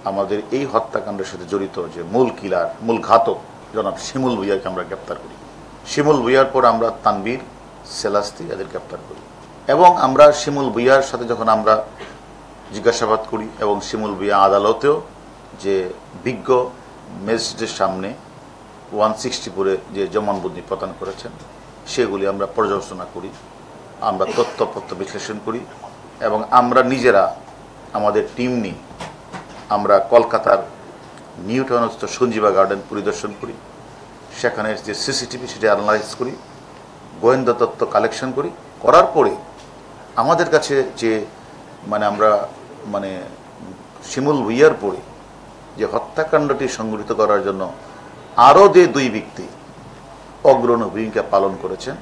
আমাদের এই হত্যাকাণ্ডের সাথে জড়িত যে মূল কিলার, মূল ঘাতক জনাব শিমুল ভুঁইয়াকে আমরা গ্রেপ্তার করি। শিমুল ভুঁইয়ার পর আমরা তানবীর, সেলাস্তি এদের গ্রেপ্তার করি এবং আমরা শিমুল ভুঁইয়ার সাথে যখন আমরা জিজ্ঞাসাবাদ করি এবং শিমুল ভুঁইয়া আদালতেও যে বিজ্ঞ ম্যাজিস্ট্রেটের সামনে 164 যে জবানবন্দি প্রদান করেছেন সেগুলি আমরা পর্যালোচনা করি, আমরা তথ্যপত্র বিশ্লেষণ করি এবং আমরা নিজেরা আমাদের টিম নিয়ে আমরা কলকাতার নিউ টাউনস্থ সঞ্জীবা গার্ডেন পরিদর্শন করি, সেখানে যে সিসিটিভি সেটা অ্যানালাইজ করি, গোয়েন্দা তথ্য কালেকশন করি, করার পরে আমাদের কাছে যে আমরা শিমুল ভুঁইয়ার পরে যে হত্যাকাণ্ডটি সংঘটিত করার জন্য আরও যে দুই ব্যক্তি অগ্রণী ভূমিকা পালন করেছেন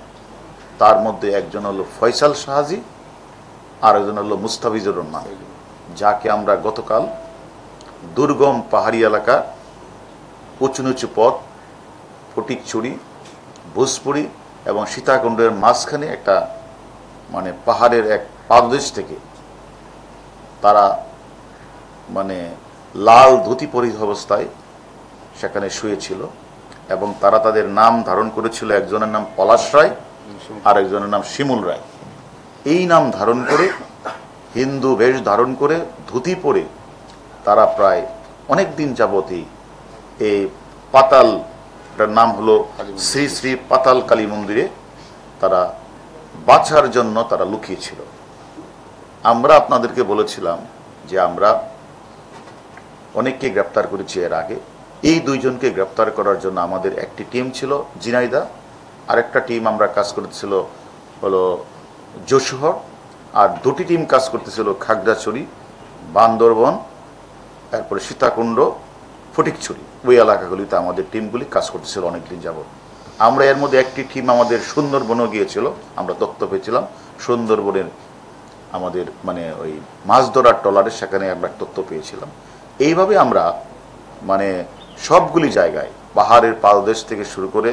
তার মধ্যে একজন হলো ফয়সাল শাহজি আর একজন হলো মুস্তাফিজুর রহমান, যাকে আমরা গতকাল দুর্গম পাহাড়ি এলাকা, উঁচু নিচু পথ, ফটিকছড়ি, ভোজপুরি এবং সীতাকুণ্ডের মাঝখানে একটা পাহাড়ের এক পাদদেশ থেকে তারা লাল ধুতি পরিহিত অবস্থায় সেখানে শুয়েছিল এবং তারা তাদের নাম ধারণ করেছিল, একজনের নাম পলাশ রায় আর একজনের নাম শিমুল রায়। এই নাম ধারণ করে, হিন্দু বেশ ধারণ করে, ধুতি পরে তারা প্রায় অনেক দিন যাবতই এই পাতালটার নাম হলো শ্রী শ্রী পাতাল কালী মন্দিরে তারা বাঁচার জন্য তারা লুকিয়েছিল। আমরা আপনাদেরকে বলেছিলাম যে আমরা অনেককে গ্রেপ্তার করেছি এর আগে। এই দুইজনকে গ্রেপ্তার করার জন্য আমাদের একটি টিম ছিল ঝিনাইদহ, আরেকটা টিম আমরা কাজ করতেছিল হলো যশোহর, আর দুটি টিম কাজ করতেছিল খাগড়াছড়ি, বান্দরবন, তারপরে সীতাকুণ্ড, ফটিকছড়ি, ওই এলাকাগুলিতে আমাদের টিমগুলি কাজ করতেছিল অনেকদিন যাবত। আমরা এর মধ্যে একটি টিম আমাদের সুন্দরবনও গিয়েছিল, আমরা তথ্য পেয়েছিলাম সুন্দরবনের আমাদের ওই মাছ ধরার ট্রলারের সেখানে আমরা তথ্য পেয়েছিলাম। এইভাবে আমরা সবগুলি জায়গায় পাহাড়ের পাদদেশ থেকে শুরু করে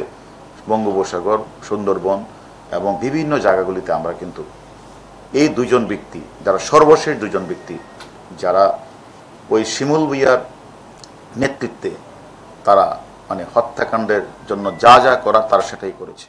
বঙ্গোপসাগর, সুন্দরবন এবং বিভিন্ন জায়গাগুলিতে আমরা কিন্তু এই দুজন ব্যক্তি, যারা সর্বশেষ দুজন ব্যক্তি যারা ওই শিমুল ভুঁইয়ার নেতৃত্বে তারা হত্যাকাণ্ডের জন্য যা যা করার তারা সেটাই করেছে।